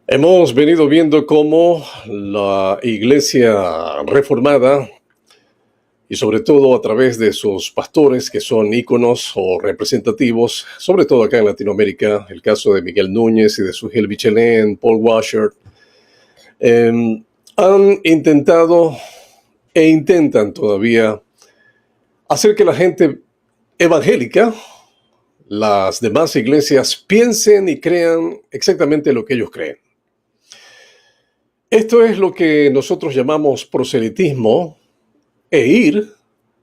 Hemos venido viendo cómo la Iglesia Reformada, y sobre todo a través de sus pastores, que son íconos o representativos, sobre todo acá en Latinoamérica, el caso de Miguel Núñez y de Sujel Michelén, Paul Washer, han intentado e intentan todavía hacer que la gente evangélica, las demás iglesias, piensen y crean exactamente lo que ellos creen. Esto es lo que nosotros llamamos proselitismo, e ir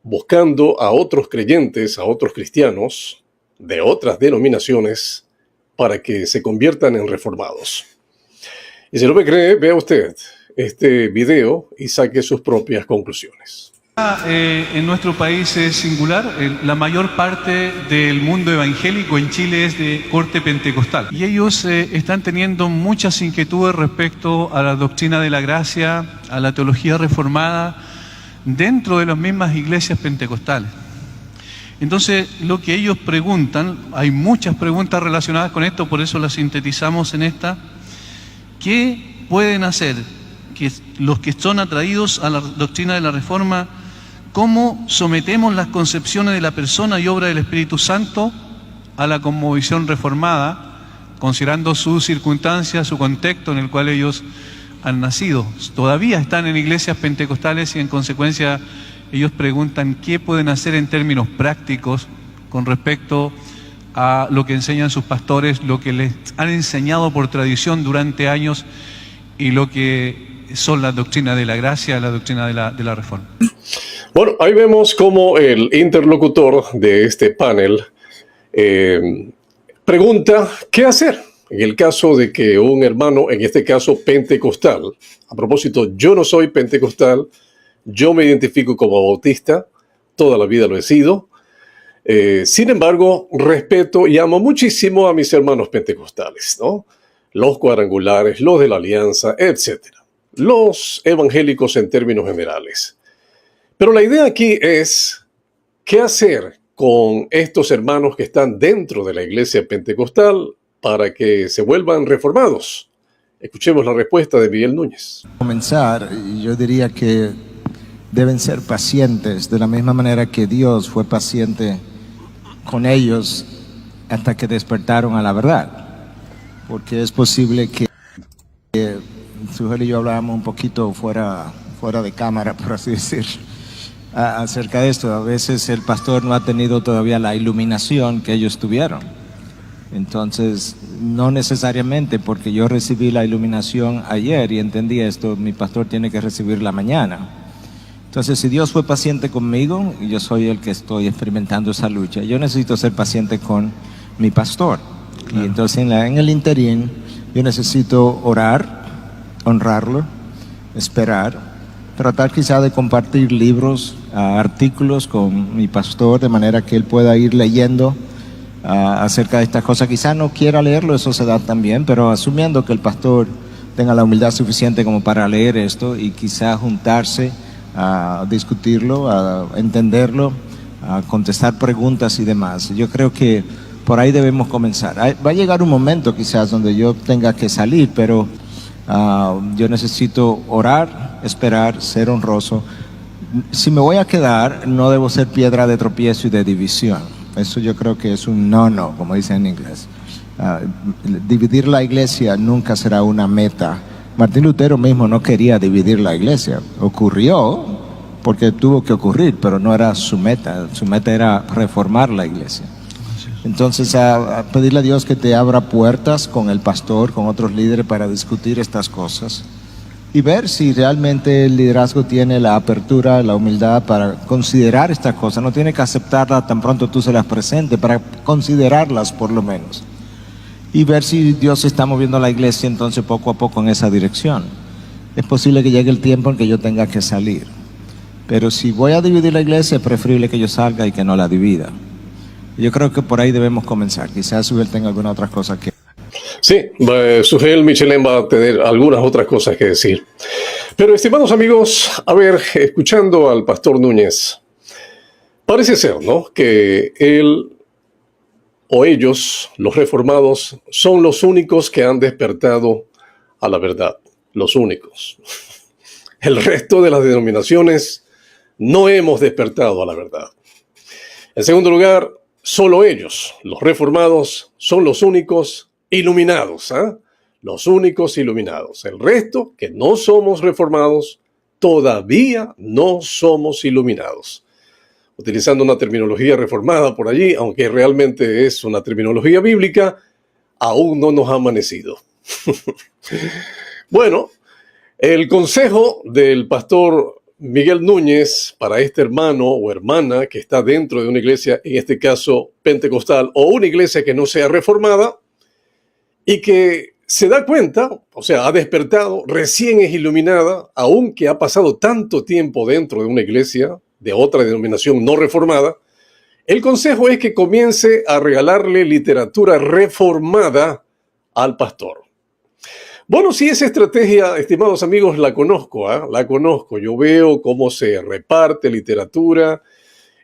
buscando a otros creyentes, a otros cristianos de otras denominaciones para que se conviertan en reformados. Y si no me cree, vea usted este video y saque sus propias conclusiones. En nuestro país es singular. La mayor parte del mundo evangélico en Chile es de corte pentecostal. Y ellos están teniendo muchas inquietudes respecto a la doctrina de la gracia, a la teología reformada, dentro de las mismas iglesias pentecostales. Entonces, lo que ellos preguntan, hay muchas preguntas relacionadas con esto, por eso las sintetizamos en esta. ¿Qué pueden hacer que los que son atraídos a la doctrina de la Reforma? ¿Cómo sometemos las concepciones de la persona y obra del Espíritu Santo a la cosmovisión reformada, considerando sus circunstancias, su contexto en el cual ellos han nacido? Todavía están en iglesias pentecostales y en consecuencia ellos preguntan qué pueden hacer en términos prácticos con respecto a lo que enseñan sus pastores, lo que les han enseñado por tradición durante años y lo que son las doctrinas de la gracia, la doctrina de la Reforma. Bueno, ahí vemos cómo el interlocutor de este panel pregunta qué hacer en el caso de que un hermano, en este caso pentecostal, a propósito, yo no soy pentecostal, yo me identifico como bautista, toda la vida lo he sido. Sin embargo, respeto y amo muchísimo a mis hermanos pentecostales, ¿no? Los cuadrangulares, los de la alianza, etcétera. Los evangélicos en términos generales. Pero la idea aquí es, ¿qué hacer con estos hermanos que están dentro de la iglesia pentecostal para que se vuelvan reformados? Escuchemos la respuesta de Miguel Núñez. Comenzar, yo diría que deben ser pacientes, de la misma manera que Dios fue paciente con ellos hasta que despertaron a la verdad. Porque es posible que Sujel y yo hablábamos un poquito fuera de cámara, por así decir, acerca de esto. A veces el pastor no ha tenido todavía la iluminación que ellos tuvieron. Entonces, no necesariamente porque yo recibí la iluminación ayer y entendí esto, mi pastor tiene que recibirla mañana. Entonces, si Dios fue paciente conmigo, y yo soy el que estoy experimentando esa lucha, yo necesito ser paciente con mi pastor. Claro. Y entonces en el interín, yo necesito orar, honrarlo, esperar, tratar quizá de compartir libros, artículos con mi pastor, de manera que él pueda ir leyendo acerca de estas cosas. Quizá no quiera leerlo, eso se da también, pero asumiendo que el pastor tenga la humildad suficiente como para leer esto y quizá juntarse a discutirlo, a entenderlo, a contestar preguntas y demás. Yo creo que por ahí debemos comenzar. Va a llegar un momento quizás donde yo tenga que salir, pero yo necesito orar, esperar, ser honroso. Si me voy a quedar, no debo ser piedra de tropiezo y de división. Eso yo creo que es un no, como dicen en inglés. Dividir la iglesia nunca será una meta. Martín Lutero mismo no quería dividir la iglesia. Ocurrió porque tuvo que ocurrir, pero no era su meta. Su meta era reformar la iglesia. Entonces, a pedirle a Dios que te abra puertas con el pastor, con otros líderes para discutir estas cosas y ver si realmente el liderazgo tiene la apertura, la humildad para considerar estas cosas. No tiene que aceptarlas tan pronto tú se las presentes, para considerarlas por lo menos. Y ver si Dios está moviendo a la iglesia entonces poco a poco en esa dirección. Es posible que llegue el tiempo en que yo tenga que salir. Pero si voy a dividir la iglesia, es preferible que yo salga y que no la divida. Yo creo que por ahí debemos comenzar. Quizás Sujel tenga alguna otra cosa que... Sí, Sujel Michelén va a tener algunas otras cosas que decir. Pero, estimados amigos, a ver, escuchando al pastor Núñez, parece ser, ¿no?, que él o ellos, los reformados, son los únicos que han despertado a la verdad, los únicos. El resto de las denominaciones no hemos despertado a la verdad. En segundo lugar, solo ellos, los reformados, son los únicos iluminados, ¿eh? Los únicos iluminados. El resto, que no somos reformados, todavía no somos iluminados. Utilizando una terminología reformada por allí, aunque realmente es una terminología bíblica, aún no nos ha amanecido. Bueno, el consejo del pastor Miguel Núñez para este hermano o hermana que está dentro de una iglesia, en este caso pentecostal, o una iglesia que no sea reformada y que se da cuenta, o sea, ha despertado, recién es iluminada, aunque ha pasado tanto tiempo dentro de una iglesia de otra denominación no reformada, el consejo es que comience a regalarle literatura reformada al pastor. Bueno, sí, esa estrategia, estimados amigos, la conozco, ¿eh? La conozco. Yo veo cómo se reparte literatura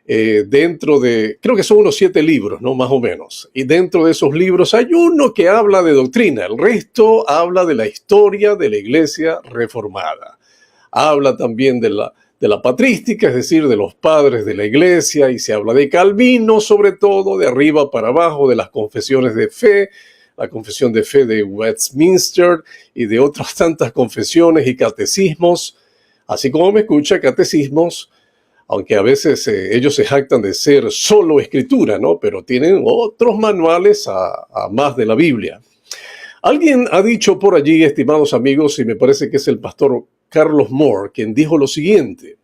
dentro de, creo que son unos 7 libros, ¿no? Más o menos. Y dentro de esos libros hay uno que habla de doctrina, el resto habla de la historia de la iglesia reformada. Habla también de la patrística, es decir, de los padres de la iglesia, y se habla de Calvino, sobre todo, de arriba para abajo, de las confesiones de fe, la confesión de fe de Westminster y de otras tantas confesiones y catecismos, así como me escucha, catecismos, aunque a veces ellos se jactan de ser solo escritura, ¿no? Pero tienen otros manuales a más de la Biblia. Alguien ha dicho por allí, estimados amigos, y me parece que es el pastor Carlos Moore, quien dijo lo siguiente: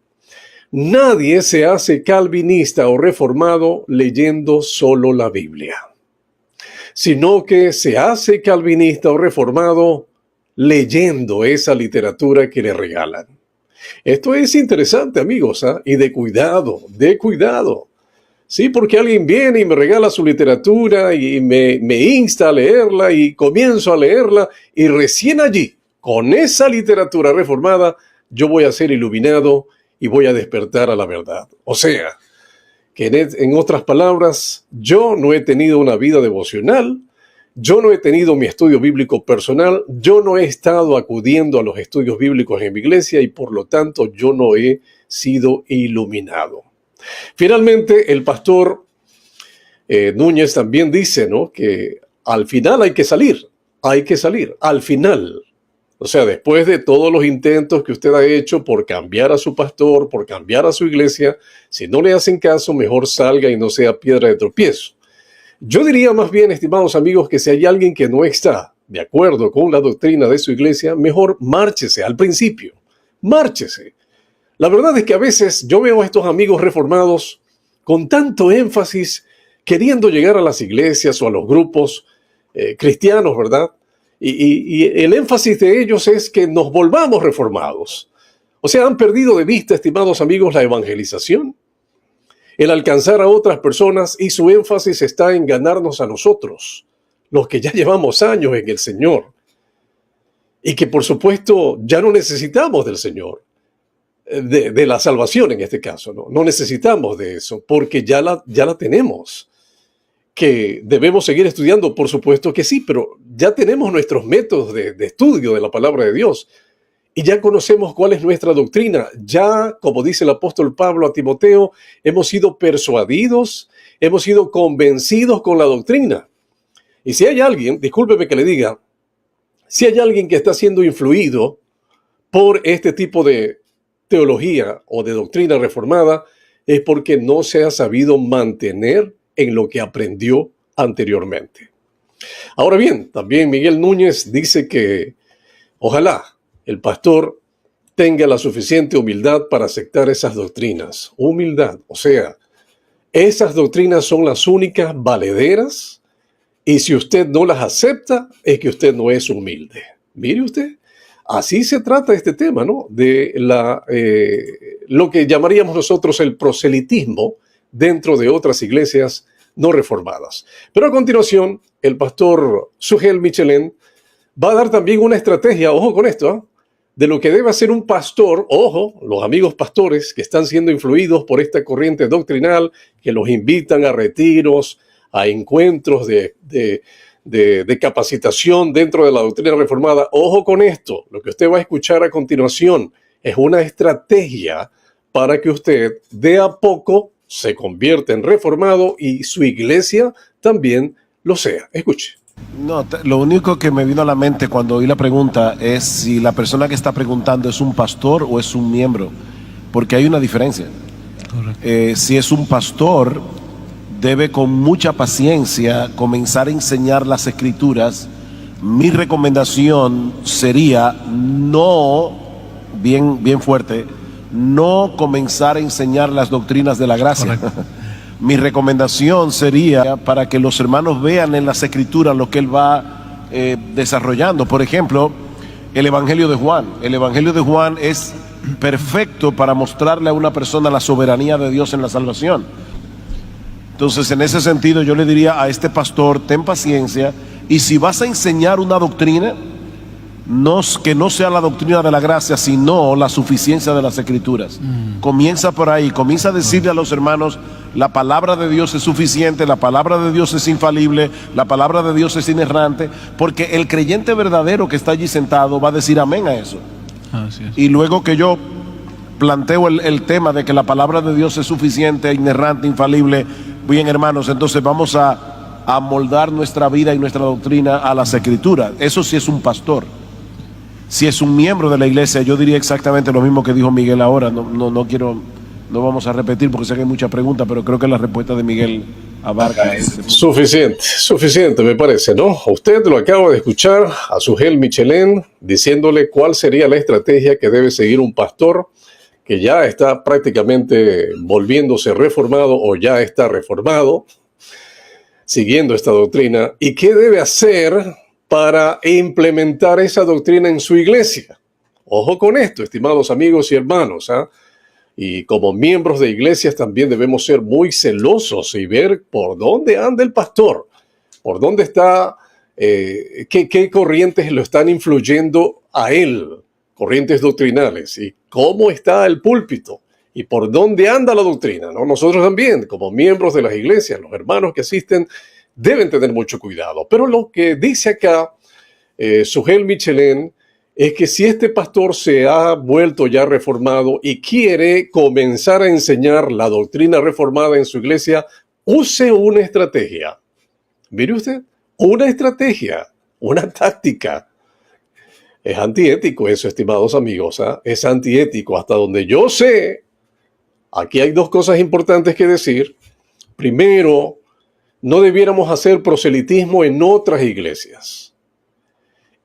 nadie se hace calvinista o reformado leyendo solo la Biblia, sino que se hace calvinista o reformado leyendo esa literatura que le regalan. Esto es interesante, amigos, ¿eh? Y de cuidado, de cuidado. Sí, porque alguien viene y me regala su literatura y me insta a leerla y comienzo a leerla y recién allí, con esa literatura reformada, yo voy a ser iluminado y voy a despertar a la verdad. O sea, que en otras palabras, yo no he tenido una vida devocional, yo no he tenido mi estudio bíblico personal, yo no he estado acudiendo a los estudios bíblicos en mi iglesia y por lo tanto yo no he sido iluminado. Finalmente, el pastor Núñez también dice, ¿no?, que al final hay que salir, al final. O sea, después de todos los intentos que usted ha hecho por cambiar a su pastor, por cambiar a su iglesia, si no le hacen caso, mejor salga y no sea piedra de tropiezo. Yo diría más bien, estimados amigos, que si hay alguien que no está de acuerdo con la doctrina de su iglesia, mejor márchese al principio, márchese. La verdad es que a veces yo veo a estos amigos reformados con tanto énfasis queriendo llegar a las iglesias o a los grupos cristianos, ¿verdad? Y el énfasis de ellos es que nos volvamos reformados. O sea, han perdido de vista, estimados amigos, la evangelización, el alcanzar a otras personas, y su énfasis está en ganarnos a nosotros, los que ya llevamos años en el Señor, y que por supuesto ya no necesitamos del Señor, de la salvación en este caso, ¿no? No necesitamos de eso, porque ya la tenemos. Que debemos seguir estudiando, por supuesto que sí, pero ya tenemos nuestros métodos de estudio de la palabra de Dios y ya conocemos cuál es nuestra doctrina. Ya, como dice el apóstol Pablo a Timoteo, hemos sido persuadidos, hemos sido convencidos con la doctrina. Y si hay alguien, discúlpeme que le diga, si hay alguien que está siendo influido por este tipo de teología o de doctrina reformada, es porque no se ha sabido mantener en lo que aprendió anteriormente. Ahora bien, también Miguel Núñez dice que ojalá el pastor tenga la suficiente humildad para aceptar esas doctrinas. Humildad, o sea, esas doctrinas son las únicas valederas y si usted no las acepta es que usted no es humilde. Mire usted, así se trata este tema, ¿no? De lo que llamaríamos nosotros el proselitismo dentro de otras iglesias no reformadas. Pero a continuación, el pastor Sugel Michelén va a dar también una estrategia, ojo con esto, ¿eh?, de lo que debe hacer un pastor, ojo, los amigos pastores que están siendo influidos por esta corriente doctrinal, que los invitan a retiros, a encuentros de de capacitación dentro de la doctrina reformada. Ojo con esto, lo que usted va a escuchar a continuación es una estrategia para que usted de a poco se convierta en reformado y su iglesia también lo sea. Escuche. No, lo único que me vino a la mente cuando oí la pregunta es si la persona que está preguntando es un pastor o es un miembro, porque hay una diferencia. Si es un pastor, debe con mucha paciencia comenzar a enseñar las escrituras. Mi recomendación sería no, bien fuerte, no comenzar a enseñar las doctrinas de la gracia. Mi recomendación sería para que los hermanos vean en las escrituras lo que él va desarrollando. Por ejemplo, el Evangelio de Juan. El Evangelio de Juan es perfecto para mostrarle a una persona la soberanía de Dios en la salvación. Entonces, en ese sentido, yo le diría a este pastor, ten paciencia, y si vas a enseñar una doctrina, que no sea la doctrina de la gracia, sino la suficiencia de las escrituras. Comienza por ahí, comienza a decirle a los hermanos, la palabra de Dios es suficiente, la palabra de Dios es infalible, la palabra de Dios es inerrante, porque el creyente verdadero que está allí sentado va a decir amén a eso. Y luego que yo planteo el tema de que la palabra de Dios es suficiente, inerrante, infalible, bien hermanos, entonces vamos a moldar nuestra vida y nuestra doctrina a las escrituras. Eso sí es un pastor. Si es un miembro de la iglesia, yo diría exactamente lo mismo que dijo Miguel ahora. No vamos a repetir porque sé que hay muchas preguntas, pero creo que la respuesta de Miguel abarca ese punto. Suficiente me parece, ¿no? Usted lo acaba de escuchar a Sugel Michelén diciéndole cuál sería la estrategia que debe seguir un pastor que ya está prácticamente volviéndose reformado o ya está reformado, siguiendo esta doctrina, y qué debe hacer para implementar esa doctrina en su iglesia. Ojo con esto, estimados amigos y hermanos, ¿eh? Y como miembros de iglesias también debemos ser muy celosos y ver por dónde anda el pastor, por dónde está, qué corrientes lo están influyendo a él, corrientes doctrinales, y cómo está el púlpito y por dónde anda la doctrina, ¿no? Nosotros también, como miembros de las iglesias, los hermanos que asisten, deben tener mucho cuidado. Pero lo que dice acá Sugel Michelén es que si este pastor se ha vuelto ya reformado y quiere comenzar a enseñar la doctrina reformada en su iglesia, use una estrategia. Mire usted, una estrategia, una táctica. Es antiético eso, estimados amigos, ¿eh? Es antiético. Hasta donde yo sé, aquí hay dos cosas importantes que decir. Primero, no debiéramos hacer proselitismo en otras iglesias.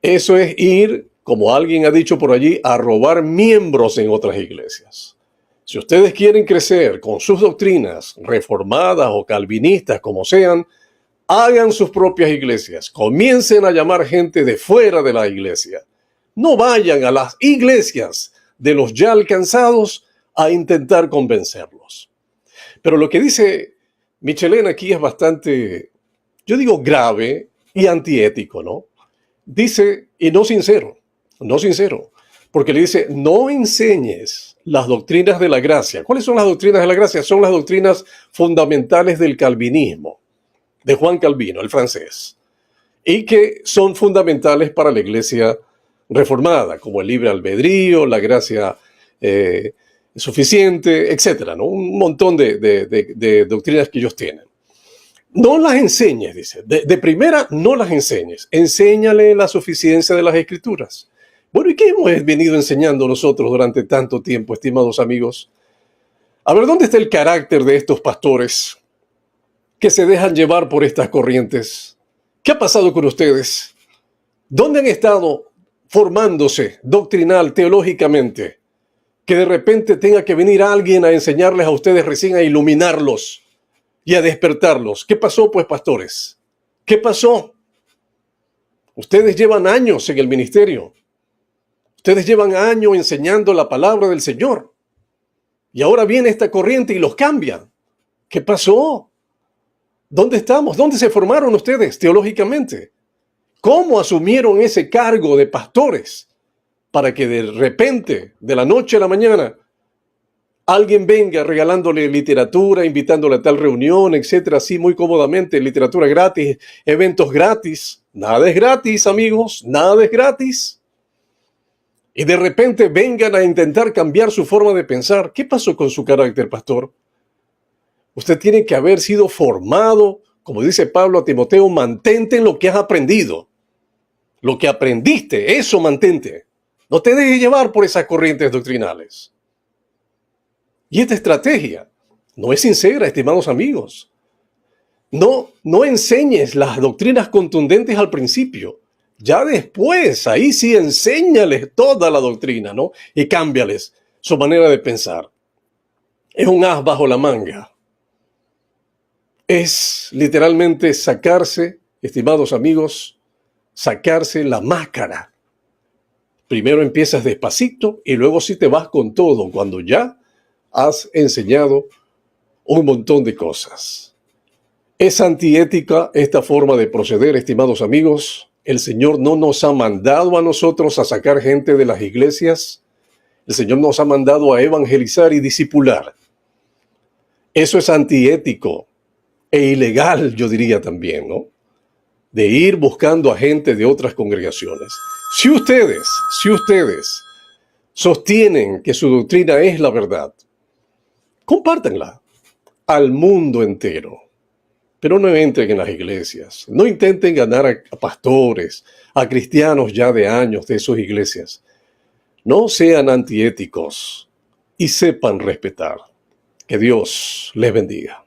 Eso es ir, como alguien ha dicho por allí, a robar miembros en otras iglesias. Si ustedes quieren crecer con sus doctrinas, reformadas o calvinistas, como sean, hagan sus propias iglesias. Comiencen a llamar gente de fuera de la iglesia. No vayan a las iglesias de los ya alcanzados a intentar convencerlos. Pero lo que dice Michelén aquí es bastante, yo digo, grave y antiético, ¿no? Dice, y no sincero, porque le dice, no enseñes las doctrinas de la gracia. ¿Cuáles son las doctrinas de la gracia? Son las doctrinas fundamentales del calvinismo, de Juan Calvino, el francés, y que son fundamentales para la iglesia reformada, como el libre albedrío, la gracia suficiente, etcétera, ¿no? Un montón de doctrinas que ellos tienen. No las enseñes, dice. De primera, no las enseñes. Enséñale la suficiencia de las escrituras. Bueno, ¿y qué hemos venido enseñando nosotros durante tanto tiempo, estimados amigos? A ver, ¿dónde está el carácter de estos pastores que se dejan llevar por estas corrientes? ¿Qué ha pasado con ustedes? ¿Dónde han estado formándose doctrinal, teológicamente? Que de repente tenga que venir alguien a enseñarles a ustedes recién, a iluminarlos y a despertarlos. ¿Qué pasó, pues, pastores? ¿Qué pasó? Ustedes llevan años en el ministerio. Ustedes llevan años enseñando la palabra del Señor. Y ahora viene esta corriente y los cambia. ¿Qué pasó? ¿Dónde estamos? ¿Dónde se formaron ustedes teológicamente? ¿Cómo asumieron ese cargo de pastores para que de repente, de la noche a la mañana, alguien venga regalándole literatura, invitándole a tal reunión, etcétera, así muy cómodamente, literatura gratis, eventos gratis. Nada es gratis, amigos, nada es gratis. Y de repente vengan a intentar cambiar su forma de pensar. ¿Qué pasó con su carácter, pastor? Usted tiene que haber sido formado, como dice Pablo a Timoteo, mantente en lo que has aprendido. Lo que aprendiste, eso mantente. No te dejes llevar por esas corrientes doctrinales. Y esta estrategia no es sincera, estimados amigos. No enseñes las doctrinas contundentes al principio. Ya después, ahí sí enséñales toda la doctrina, ¿no? Y cámbiales su manera de pensar. Es un as bajo la manga. Es literalmente sacarse, estimados amigos, sacarse la máscara. Primero empiezas despacito y luego sí te vas con todo cuando ya has enseñado un montón de cosas. Es antiética esta forma de proceder, estimados amigos. El Señor no nos ha mandado a nosotros a sacar gente de las iglesias. El Señor nos ha mandado a evangelizar y discipular. Eso es antiético e ilegal, yo diría también, ¿no? De ir buscando a gente de otras congregaciones. Si ustedes sostienen que su doctrina es la verdad, compártanla al mundo entero. Pero no entren en las iglesias. No intenten ganar a pastores, a cristianos ya de años de sus iglesias. No sean antiéticos y sepan respetar. Que Dios les bendiga.